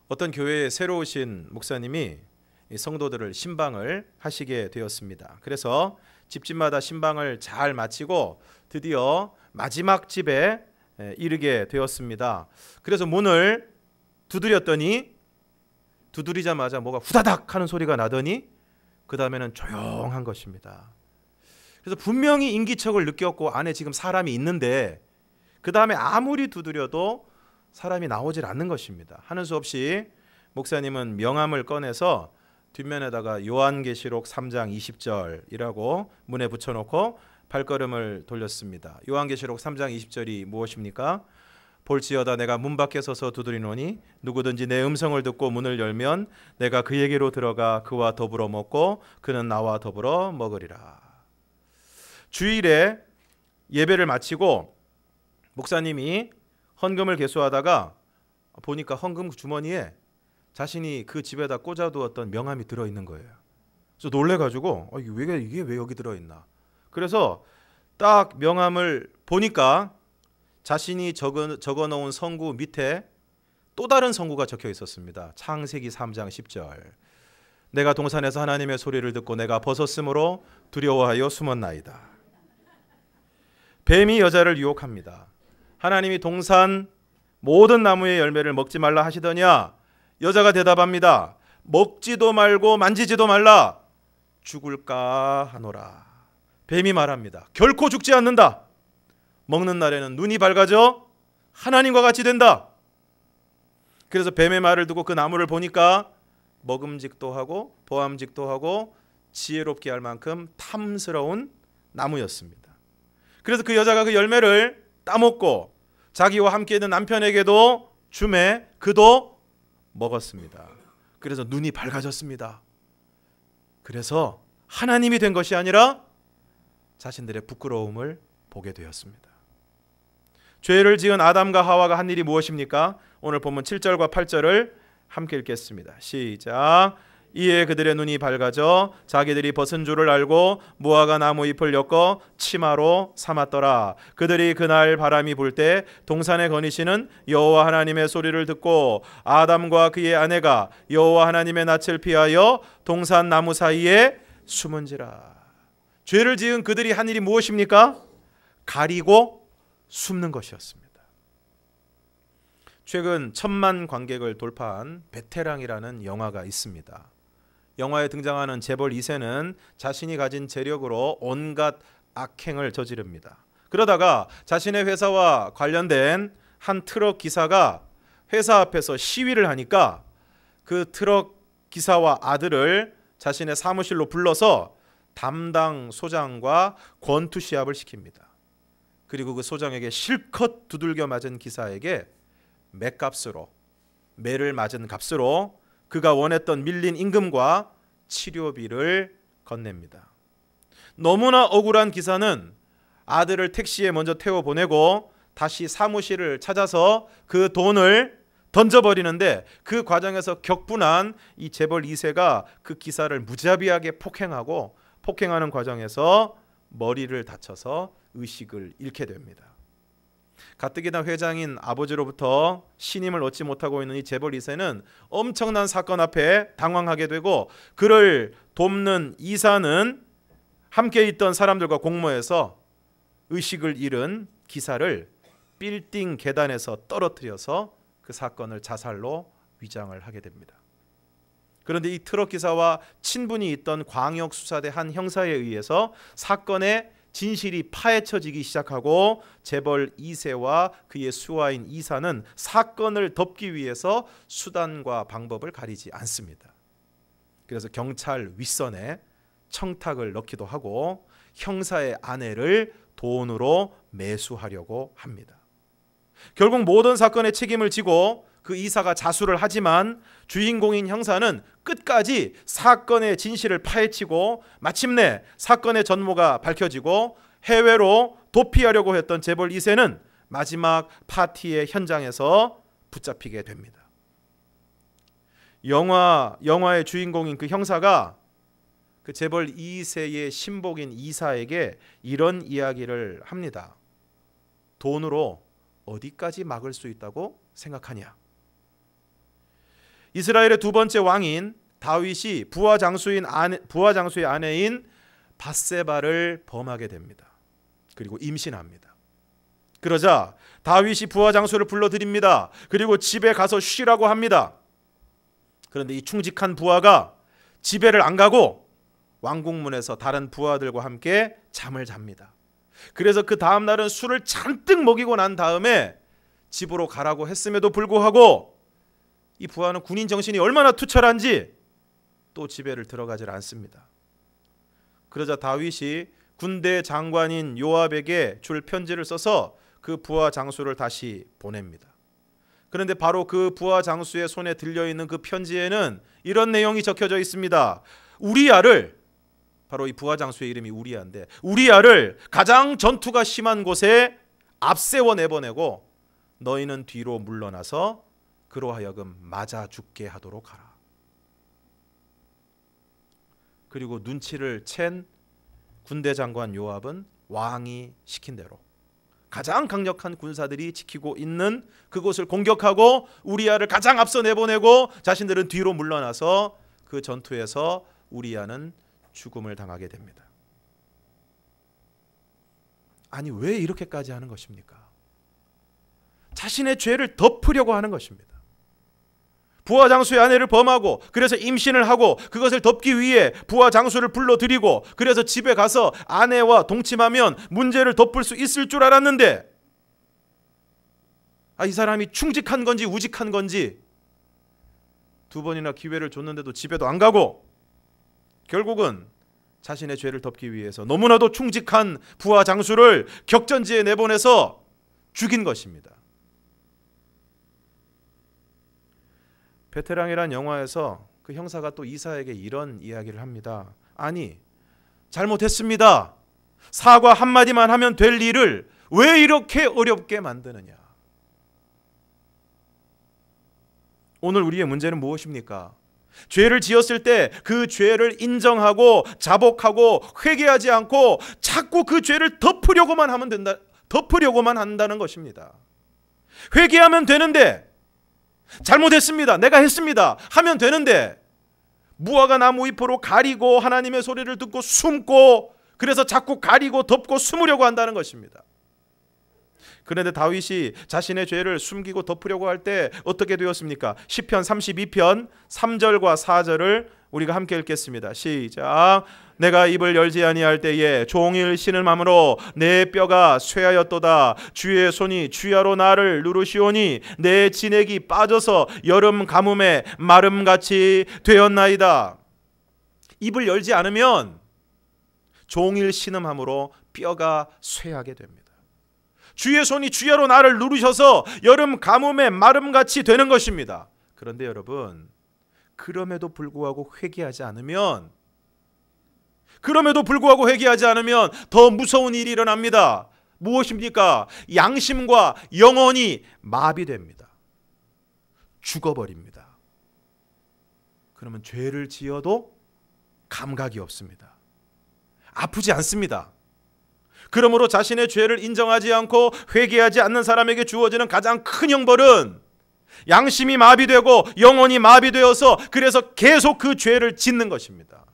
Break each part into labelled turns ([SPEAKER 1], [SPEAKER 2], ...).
[SPEAKER 1] 어떤 교회에 새로 오신 목사님이 이 성도들을 신방을 하시게 되었습니다. 그래서 집집마다 신방을 잘 마치고 드디어 마지막 집에 이르게 되었습니다. 그래서 문을 두드렸더니 두드리자마자 뭐가 후다닥 하는 소리가 나더니 그 다음에는 조용한 것입니다. 그래서 분명히 인기척을 느꼈고 안에 지금 사람이 있는데 그 다음에 아무리 두드려도 사람이 나오질 않는 것입니다. 하는 수 없이 목사님은 명함을 꺼내서 뒷면에다가 요한계시록 3장 20절이라고 문에 붙여놓고 발걸음을 돌렸습니다. 요한계시록 3장 20절이 무엇입니까? 볼지어다 내가 문 밖에 서서 두드리노니 누구든지 내 음성을 듣고 문을 열면 내가 그에게로 들어가 그와 더불어 먹고 그는 나와 더불어 먹으리라. 주일에 예배를 마치고 목사님이 헌금을 계수하다가 보니까 헌금 주머니에 자신이 그 집에다 꽂아두었던 명함이 들어있는 거예요. 그래서 놀래가지고 이게 왜 여기 들어있나. 그래서 딱 명함을 보니까 자신이 적어놓은 성구 밑에 또 다른 성구가 적혀 있었습니다. 창세기 3장 10절. 내가 동산에서 하나님의 소리를 듣고 내가 벗었으므로 두려워하여 숨었나이다. 뱀이 여자를 유혹합니다. 하나님이 동산 모든 나무의 열매를 먹지 말라 하시더냐? 여자가 대답합니다. 먹지도 말고 만지지도 말라. 죽을까 하노라. 뱀이 말합니다. 결코 죽지 않는다. 먹는 날에는 눈이 밝아져 하나님과 같이 된다. 그래서 뱀의 말을 듣고 그 나무를 보니까 먹음직도 하고 보암직도 하고 지혜롭게 할 만큼 탐스러운 나무였습니다. 그래서 그 여자가 그 열매를 따먹고 자기와 함께 있는 남편에게도 주매 그도 먹었습니다. 그래서 눈이 밝아졌습니다. 그래서 하나님이 된 것이 아니라 자신들의 부끄러움을 보게 되었습니다. 죄를 지은 아담과 하와가 한 일이 무엇입니까? 오늘 본문 7절과 8절을 함께 읽겠습니다. 시작. 이에 그들의 눈이 밝아져 자기들이 벗은 줄을 알고 무화과 나무 잎을 엮어 치마로 삼았더라. 그들이 그날 바람이 불 때 동산에 거니시는 여호와 하나님의 소리를 듣고 아담과 그의 아내가 여호와 하나님의 낯을 피하여 동산 나무 사이에 숨은지라. 죄를 지은 그들이 한 일이 무엇입니까? 가리고 숨는 것이었습니다. 최근 1,000만 관객을 돌파한 베테랑이라는 영화가 있습니다. 영화에 등장하는 재벌 2세는 자신이 가진 재력으로 온갖 악행을 저지릅니다. 그러다가 자신의 회사와 관련된 한 트럭 기사가 회사 앞에서 시위를 하니까 그 트럭 기사와 아들을 자신의 사무실로 불러서 담당 소장과 권투 시합을 시킵니다. 그리고 그 소장에게 실컷 두들겨 맞은 기사에게 매값으로, 매를 맞은 값으로 그가 원했던 밀린 임금과 치료비를 건넵니다. 너무나 억울한 기사는 아들을 택시에 먼저 태워보내고 다시 사무실을 찾아서 그 돈을 던져버리는데 그 과정에서 격분한 이 재벌 2세가 그 기사를 무자비하게 폭행하고 폭행하는 과정에서 머리를 다쳐서 의식을 잃게 됩니다. 가뜩이나 회장인 아버지로부터 신임을 얻지 못하고 있는 이 재벌 2세는 엄청난 사건 앞에 당황하게 되고 그를 돕는 이사는 함께 있던 사람들과 공모해서 의식을 잃은 기사를 빌딩 계단에서 떨어뜨려서 그 사건을 자살로 위장을 하게 됩니다. 그런데 이 트럭 기사와 친분이 있던 광역수사대 한 형사에 의해서 사건의 진실이 파헤쳐지기 시작하고 재벌 2세와 그의 수하인 이사는 사건을 덮기 위해서 수단과 방법을 가리지 않습니다. 그래서 경찰 윗선에 청탁을 넣기도 하고 형사의 아내를 돈으로 매수하려고 합니다. 결국 모든 사건의 책임을 지고 그 이사가 자수를 하지만 주인공인 형사는 끝까지 사건의 진실을 파헤치고 마침내 사건의 전모가 밝혀지고 해외로 도피하려고 했던 재벌 2세는 마지막 파티의 현장에서 붙잡히게 됩니다. 영화의 주인공인 그 형사가 그 재벌 2세의 신복인 이사에게 이런 이야기를 합니다. 돈으로 어디까지 막을 수 있다고 생각하냐? 이스라엘의 두 번째 왕인 다윗이 부하 장수의 아내인 밧세바를 범하게 됩니다. 그리고 임신합니다. 그러자 다윗이 부하 장수를 불러들입니다. 그리고 집에 가서 쉬라고 합니다. 그런데 이 충직한 부하가 집에를 안 가고 왕궁문에서 다른 부하들과 함께 잠을 잡니다. 그래서 그 다음 날은 술을 잔뜩 먹이고 난 다음에 집으로 가라고 했음에도 불구하고 이 부하는 군인 정신이 얼마나 투철한지 또 집에를 들어가질 않습니다. 그러자 다윗이 군대 장관인 요압에게 줄 편지를 써서 그 부하 장수를 다시 보냅니다. 그런데 바로 그 부하 장수의 손에 들려있는 그 편지에는 이런 내용이 적혀져 있습니다. 우리야를, 바로 이 부하 장수의 이름이 우리야인데, 우리야를 가장 전투가 심한 곳에 앞세워 내보내고 너희는 뒤로 물러나서 그로 하여금 맞아 죽게 하도록 하라. 그리고 눈치를 챈 군대 장관 요압은 왕이 시킨 대로 가장 강력한 군사들이 지키고 있는 그곳을 공격하고 우리야를 가장 앞서 내보내고 자신들은 뒤로 물러나서 그 전투에서 우리야는 죽음을 당하게 됩니다. 아니, 왜 이렇게까지 하는 것입니까? 자신의 죄를 덮으려고 하는 것입니다. 부하 장수의 아내를 범하고 그래서 임신을 하고 그것을 덮기 위해 부하 장수를 불러들이고 그래서 집에 가서 아내와 동침하면 문제를 덮을 수 있을 줄 알았는데, 이 사람이 충직한 건지 우직한 건지 두 번이나 기회를 줬는데도 집에도 안 가고 결국은 자신의 죄를 덮기 위해서 너무나도 충직한 부하 장수를 격전지에 내보내서 죽인 것입니다. 베테랑이란 영화에서 그 형사가 또 이사에게 이런 이야기를 합니다. 아니, 잘못했습니다. 사과 한마디만 하면 될 일을 왜 이렇게 어렵게 만드느냐. 오늘 우리의 문제는 무엇입니까? 죄를 지었을 때 그 죄를 인정하고 자복하고 회개하지 않고 자꾸 그 죄를 덮으려고만 한다는 것입니다. 회개하면 되는데, 잘못했습니다, 내가 했습니다 하면 되는데, 무화과 나무 잎으로 가리고 하나님의 소리를 듣고 숨고 그래서 자꾸 가리고 덮고 숨으려고 한다는 것입니다. 그런데 다윗이 자신의 죄를 숨기고 덮으려고 할 때 어떻게 되었습니까? 시편 32편 3절과 4절을 우리가 함께 읽겠습니다. 시작. 내가 입을 열지 아니할 때에 종일 신음함으로 내 뼈가 쇠하였도다. 주의 손이 주야로 나를 누르시오니 내 진액이 빠져서 여름 가뭄에 마름같이 되었나이다. 입을 열지 않으면 종일 신음함으로 뼈가 쇠하게 됩니다. 주의 손이 주야로 나를 누르셔서 여름 가뭄에 마름같이 되는 것입니다. 그런데 여러분, 그럼에도 불구하고 회개하지 않으면 더 무서운 일이 일어납니다. 무엇입니까? 양심과 영혼이 마비됩니다. 죽어버립니다. 그러면 죄를 지어도 감각이 없습니다. 아프지 않습니다. 그러므로 자신의 죄를 인정하지 않고 회개하지 않는 사람에게 주어지는 가장 큰 형벌은 양심이 마비되고 영혼이 마비되어서 그래서 계속 그 죄를 짓는 것입니다.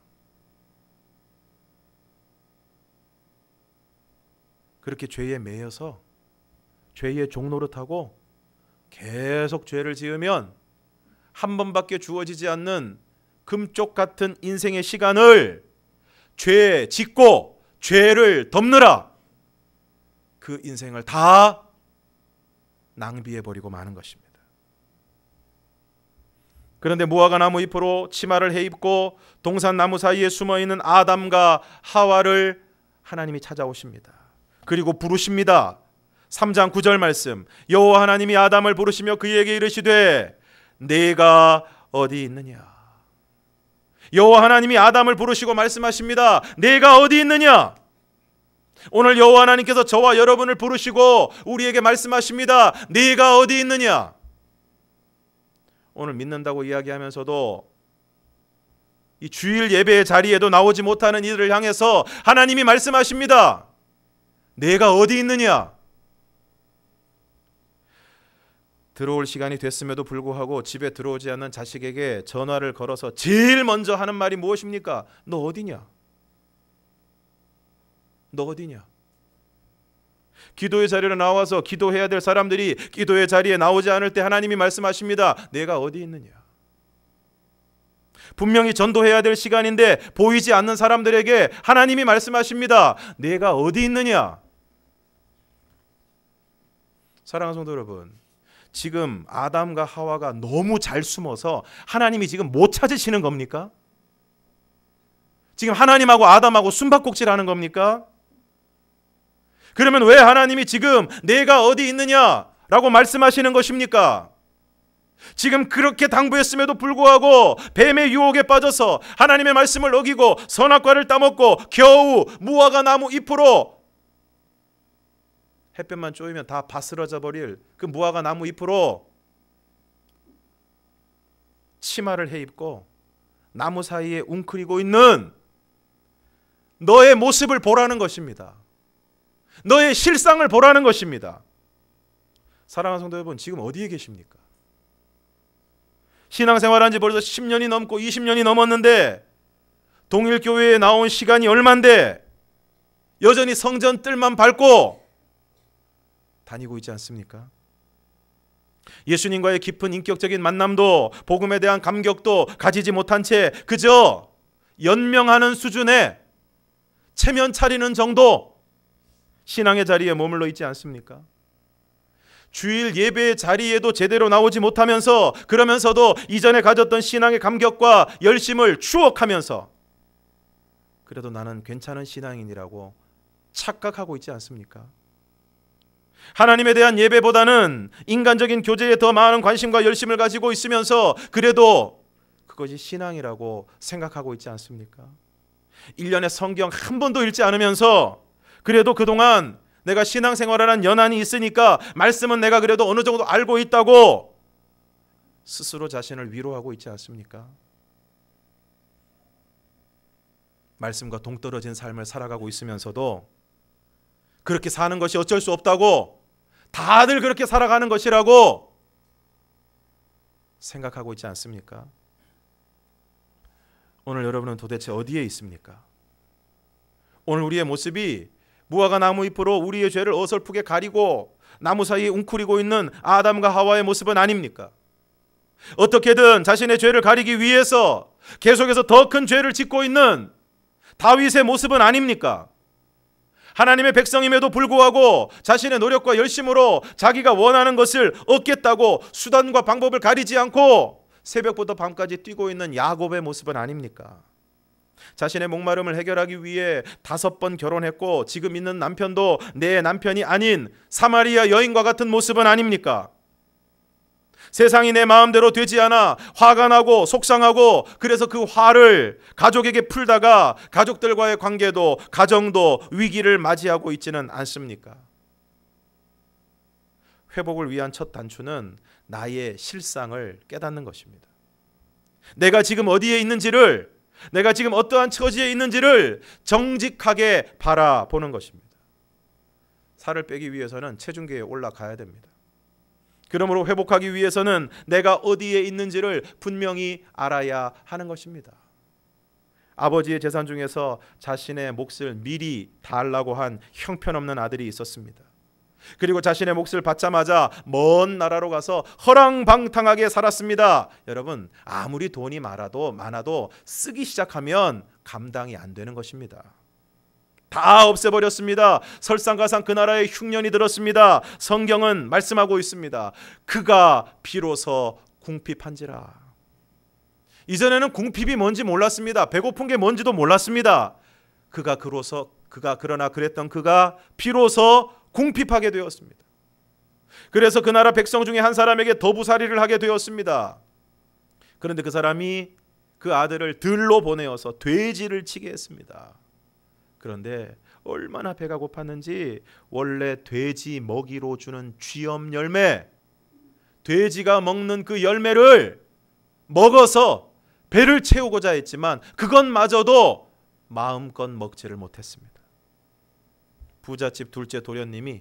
[SPEAKER 1] 그렇게 죄에 매여서 죄의 종노릇하고 계속 죄를 지으면 한 번밖에 주어지지 않는 금쪽 같은 인생의 시간을 죄 짓고 죄를 덮느라 그 인생을 다 낭비해버리고 마는 것입니다. 그런데 무화과 나무 잎으로 치마를 해입고 동산나무 사이에 숨어있는 아담과 하와를 하나님이 찾아오십니다. 그리고 부르십니다. 3장 9절 말씀, 여호와 하나님이 아담을 부르시며 그에게 이르시되 내가 어디 있느냐. 여호와 하나님이 아담을 부르시고 말씀하십니다. 내가 어디 있느냐. 오늘 여호와 하나님께서 저와 여러분을 부르시고 우리에게 말씀하십니다. 네가 어디 있느냐. 오늘 믿는다고 이야기하면서도 이 주일 예배의 자리에도 나오지 못하는 이들을 향해서 하나님이 말씀하십니다. 내가 어디 있느냐. 들어올 시간이 됐음에도 불구하고 집에 들어오지 않는 자식에게 전화를 걸어서 제일 먼저 하는 말이 무엇입니까? 너 어디냐? 너 어디냐? 기도의 자리로 나와서 기도해야 될 사람들이 기도의 자리에 나오지 않을 때 하나님이 말씀하십니다. 내가 어디 있느냐? 분명히 전도해야 될 시간인데 보이지 않는 사람들에게 하나님이 말씀하십니다. 내가 어디 있느냐? 사랑하는 성도 여러분, 지금 아담과 하와가 너무 잘 숨어서 하나님이 지금 못 찾으시는 겁니까? 지금 하나님하고 아담하고 숨바꼭질하는 겁니까? 그러면 왜 하나님이 지금 내가 어디 있느냐라고 말씀하시는 것입니까? 지금 그렇게 당부했음에도 불구하고 뱀의 유혹에 빠져서 하나님의 말씀을 어기고 선악과를 따먹고 겨우 무화과 나무 잎으로, 햇볕만 쪼이면 다 바스러져 버릴 그 무화과 나무 잎으로 치마를 해입고 나무 사이에 웅크리고 있는 너의 모습을 보라는 것입니다. 너의 실상을 보라는 것입니다. 사랑하는 성도 여러분, 지금 어디에 계십니까? 신앙생활한 지 벌써 10년이 넘고 20년이 넘었는데 동일교회에 나온 시간이 얼만데 여전히 성전 뜰만 밟고 다니고 있지 않습니까? 예수님과의 깊은 인격적인 만남도 복음에 대한 감격도 가지지 못한 채 그저 연명하는 수준의 체면 차리는 정도 신앙의 자리에 머물러 있지 않습니까? 주일 예배의 자리에도 제대로 나오지 못하면서 그러면서도 이전에 가졌던 신앙의 감격과 열심을 추억하면서 그래도 나는 괜찮은 신앙인이라고 착각하고 있지 않습니까? 하나님에 대한 예배보다는 인간적인 교제에 더 많은 관심과 열심을 가지고 있으면서 그래도 그것이 신앙이라고 생각하고 있지 않습니까? 1년에 성경 한 번도 읽지 않으면서 그래도 그동안 내가 신앙생활을 한 연한이 있으니까 말씀은 내가 그래도 어느 정도 알고 있다고 스스로 자신을 위로하고 있지 않습니까? 말씀과 동떨어진 삶을 살아가고 있으면서도 그렇게 사는 것이 어쩔 수 없다고, 다들 그렇게 살아가는 것이라고 생각하고 있지 않습니까? 오늘 여러분은 도대체 어디에 있습니까? 오늘 우리의 모습이 무화과 나무 잎으로 우리의 죄를 어설프게 가리고 나무 사이에 웅크리고 있는 아담과 하와의 모습은 아닙니까? 어떻게든 자신의 죄를 가리기 위해서 계속해서 더 큰 죄를 짓고 있는 다윗의 모습은 아닙니까? 하나님의 백성임에도 불구하고 자신의 노력과 열심으로 자기가 원하는 것을 얻겠다고 수단과 방법을 가리지 않고 새벽부터 밤까지 뛰고 있는 야곱의 모습은 아닙니까? 자신의 목마름을 해결하기 위해 5번 결혼했고 지금 있는 남편도 내 남편이 아닌 사마리아 여인과 같은 모습은 아닙니까? 세상이 내 마음대로 되지 않아 화가 나고 속상하고 그래서 그 화를 가족에게 풀다가 가족들과의 관계도 가정도 위기를 맞이하고 있지는 않습니까? 회복을 위한 첫 단추는 나의 실상을 깨닫는 것입니다. 내가 지금 어디에 있는지를, 내가 지금 어떠한 처지에 있는지를 정직하게 바라보는 것입니다. 살을 빼기 위해서는 체중계에 올라가야 됩니다. 그러므로 회복하기 위해서는 내가 어디에 있는지를 분명히 알아야 하는 것입니다. 아버지의 재산 중에서 자신의 몫을 미리 달라고 한 형편없는 아들이 있었습니다. 그리고 자신의 몫을 받자마자 먼 나라로 가서 허랑방탕하게 살았습니다. 여러분, 아무리 돈이 많아도 쓰기 시작하면 감당이 안 되는 것입니다. 다 없애버렸습니다. 설상가상 그 나라에 흉년이 들었습니다. 성경은 말씀하고 있습니다. 그가 비로소 궁핍한지라. 이전에는 궁핍이 뭔지 몰랐습니다. 배고픈 게 뭔지도 몰랐습니다. 그가 비로소 궁핍하게 되었습니다. 그래서 그 나라 백성 중에 한 사람에게 더부살이를 하게 되었습니다. 그런데 그 사람이 그 아들을 들로 보내어서 돼지를 치게 했습니다. 그런데 얼마나 배가 고팠는지 원래 돼지 먹이로 주는 쥐엄 열매, 돼지가 먹는 그 열매를 먹어서 배를 채우고자 했지만 그것마저도 마음껏 먹지를 못했습니다. 부잣집 둘째 도련님이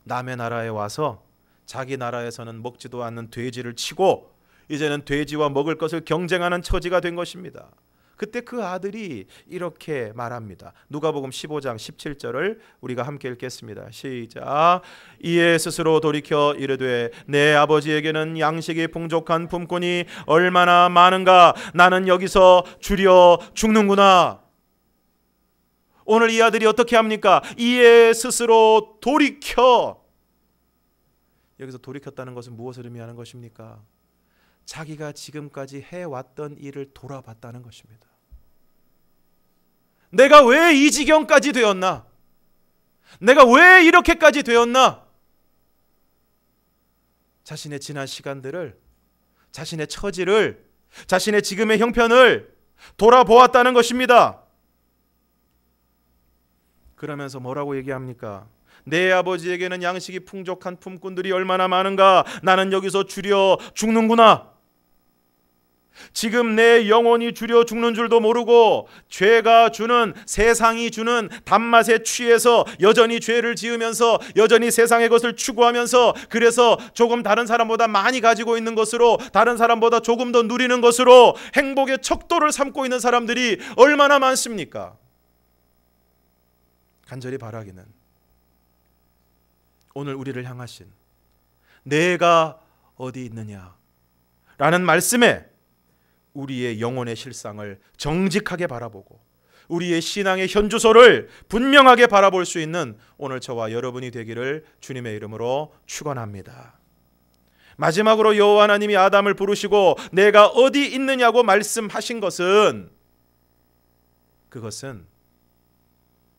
[SPEAKER 1] 남의 나라에 와서 자기 나라에서는 먹지도 않는 돼지를 치고 이제는 돼지와 먹을 것을 경쟁하는 처지가 된 것입니다. 그때 그 아들이 이렇게 말합니다. 누가복음 15장 17절을 우리가 함께 읽겠습니다. 시작. 이에 스스로 돌이켜 이르되 내 아버지에게는 양식이 풍족한 품꾼이 얼마나 많은가. 나는 여기서 줄여 죽는구나. 오늘 이 아들이 어떻게 합니까? 이에 스스로 돌이켜. 여기서 돌이켰다는 것은 무엇을 의미하는 것입니까? 자기가 지금까지 해왔던 일을 돌아봤다는 것입니다. 내가 왜 이 지경까지 되었나? 내가 왜 이렇게까지 되었나? 자신의 지난 시간들을, 자신의 처지를, 자신의 지금의 형편을 돌아보았다는 것입니다. 그러면서 뭐라고 얘기합니까? 내 아버지에게는 양식이 풍족한 품꾼들이 얼마나 많은가. 나는 여기서 줄여 죽는구나. 지금 내 영혼이 줄여 죽는 줄도 모르고 죄가 주는, 세상이 주는 단맛에 취해서 여전히 죄를 지으면서 여전히 세상의 것을 추구하면서, 그래서 조금 다른 사람보다 많이 가지고 있는 것으로, 다른 사람보다 조금 더 누리는 것으로 행복의 척도를 삼고 있는 사람들이 얼마나 많습니까? 간절히 바라기는 오늘 우리를 향하신 내가 어디 있느냐 라는 말씀에 우리의 영혼의 실상을 정직하게 바라보고 우리의 신앙의 현주소를 분명하게 바라볼 수 있는 오늘 저와 여러분이 되기를 주님의 이름으로 축원합니다. 마지막으로 여호와 하나님이 아담을 부르시고 내가 어디 있느냐고 말씀하신 것은, 그것은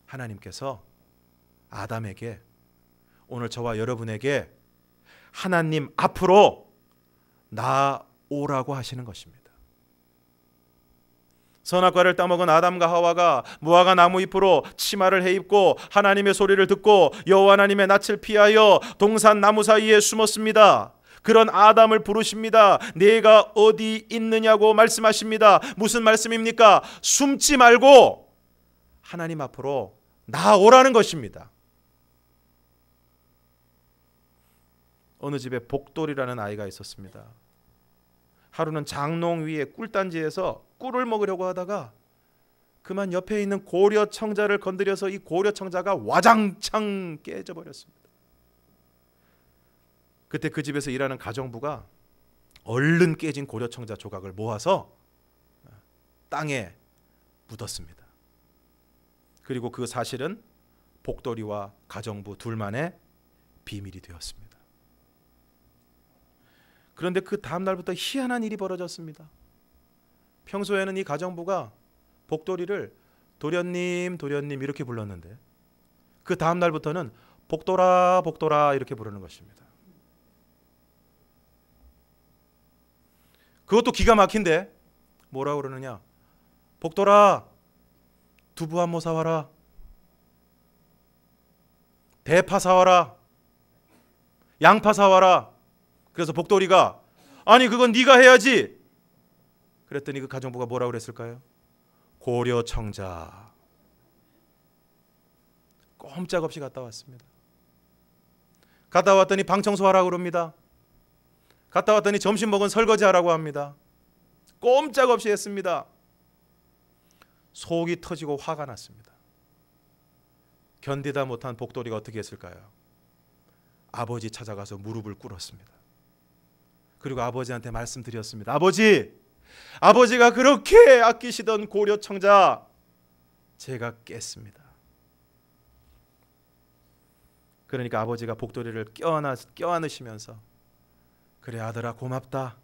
[SPEAKER 1] 하나님께서 아담에게, 오늘 저와 여러분에게 하나님 앞으로 나오라고 하시는 것입니다. 선악과를 따먹은 아담과 하와가 무화과 나무 잎으로 치마를 해입고 하나님의 소리를 듣고 여호와 하나님의 낯을 피하여 동산 나무 사이에 숨었습니다. 그런 아담을 부르십니다. 네가 어디 있느냐고 말씀하십니다. 무슨 말씀입니까? 숨지 말고 하나님 앞으로 나오라는 것입니다. 어느 집에 복돌이라는 아이가 있었습니다. 하루는 장롱 위에 꿀단지에서 꿀을 먹으려고 하다가 그만 옆에 있는 고려청자를 건드려서 이 고려청자가 와장창 깨져버렸습니다. 그때 그 집에서 일하는 가정부가 얼른 깨진 고려청자 조각을 모아서 땅에 묻었습니다. 그리고 그 사실은 복돌이와 가정부 둘만의 비밀이 되었습니다. 그런데 그 다음 날부터 희한한 일이 벌어졌습니다. 평소에는 이 가정부가 복돌이를 도련님, 도련님 이렇게 불렀는데 그 다음 날부터는 복돌아, 복돌아 이렇게 부르는 것입니다. 그것도 기가 막힌데 뭐라고 그러느냐? 복돌아, 두부 한 모 사와라. 대파 사와라. 양파 사와라. 그래서 복돌이가 아니 그건 네가 해야지. 그랬더니 그 가정부가 뭐라고 그랬을까요? 고려청자. 꼼짝없이 갔다 왔습니다. 갔다 왔더니 방 청소하라고 그럽니다. 갔다 왔더니 점심 먹은 설거지하라고 합니다. 꼼짝없이 했습니다. 속이 터지고 화가 났습니다. 견디다 못한 복돌이가 어떻게 했을까요? 아버지 찾아가서 무릎을 꿇었습니다. 그리고 아버지한테 말씀드렸습니다. 아버지, 아버지가 그렇게 아끼시던 고려청자 제가 깼습니다. 그러니까 아버지가 복돌이를 껴안으시면서 그래 아들아 고맙다.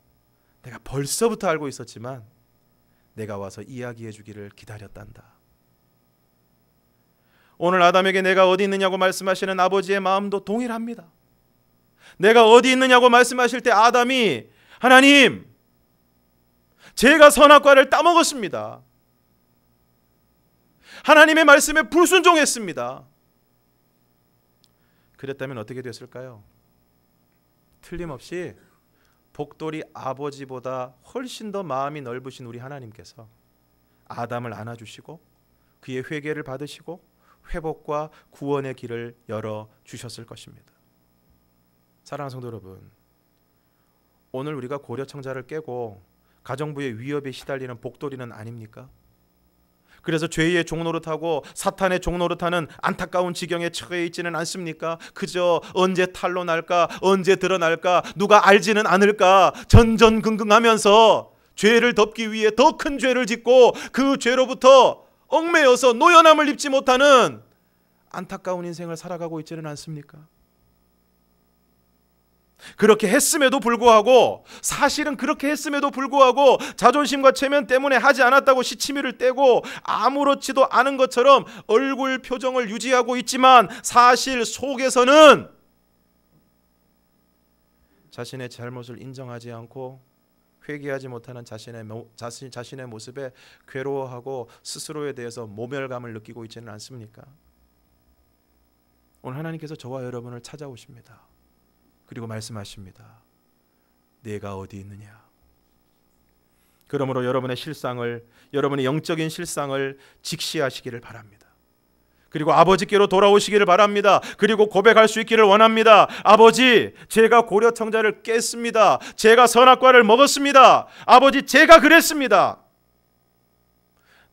[SPEAKER 1] 내가 벌써부터 알고 있었지만 내가 와서 이야기해 주기를 기다렸단다. 오늘 아담에게 내가 어디 있느냐고 말씀하시는 아버지의 마음도 동일합니다. 내가 어디 있느냐고 말씀하실 때 아담이 하나님, 제가 선악과를 따먹었습니다. 하나님의 말씀에 불순종했습니다. 그랬다면 어떻게 됐을까요? 틀림없이 복돌이 아버지보다 훨씬 더 마음이 넓으신 우리 하나님께서 아담을 안아주시고 그의 회개를 받으시고 회복과 구원의 길을 열어주셨을 것입니다. 사랑하는 성도 여러분, 오늘 우리가 고려청자를 깨고 가정부의 위협에 시달리는 복돌이는 아닙니까? 그래서 죄의 종노릇하고 사탄의 종노릇하는 안타까운 지경에 처해 있지는 않습니까? 그저 언제 탄로 날까, 언제 드러날까, 누가 알지는 않을까 전전긍긍하면서 죄를 덮기 위해 더 큰 죄를 짓고 그 죄로부터 얽매여서 노연함을 입지 못하는 안타까운 인생을 살아가고 있지는 않습니까? 그렇게 했음에도 불구하고, 사실은 그렇게 했음에도 불구하고 자존심과 체면 때문에 하지 않았다고 시치미를 떼고 아무렇지도 않은 것처럼 얼굴 표정을 유지하고 있지만 사실 속에서는 자신의 잘못을 인정하지 않고 회개하지 못하는 자신의 모습에 괴로워하고 스스로에 대해서 모멸감을 느끼고 있지는 않습니까? 오늘 하나님께서 저와 여러분을 찾아오십니다. 그리고 말씀하십니다. 내가 어디 있느냐? 그러므로 여러분의 실상을, 여러분의 영적인 실상을 직시하시기를 바랍니다. 그리고 아버지께로 돌아오시기를 바랍니다. 그리고 고백할 수 있기를 원합니다. 아버지, 제가 고려청자를 깼습니다. 제가 선악과를 먹었습니다. 아버지, 제가 그랬습니다.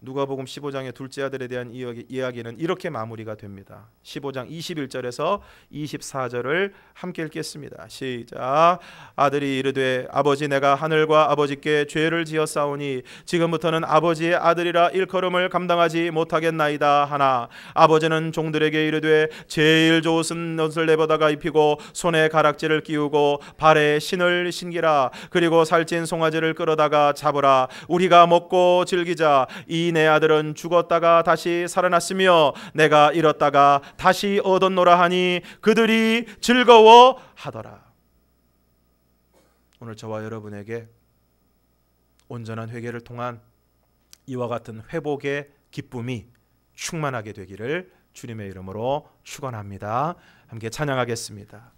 [SPEAKER 1] 누가복음 15장의 둘째 아들에 대한 이야기는 이렇게 마무리가 됩니다. 15장 21절에서 24절을 함께 읽겠습니다. 시작. 아들이 이르되 아버지, 내가 하늘과 아버지께 죄를 지었사오니 지금부터는 아버지의 아들이라 일컬음을 감당하지 못하겠나이다 하나, 아버지는 종들에게 이르되 제일 좋은 옷을 내보다가 입히고 손에 가락지를 끼우고 발에 신을 신기라. 그리고 살찐 송아지를 끌어다가 잡으라. 우리가 먹고 즐기자. 이 내 아들은 죽었다가 다시 살아났으며 내가 잃었다가 다시 얻었노라 하니 그들이 즐거워하더라. 오늘 저와 여러분에게 온전한 회개를 통한 이와 같은 회복의 기쁨이 충만하게 되기를 주님의 이름으로 축원합니다. 함께 찬양하겠습니다.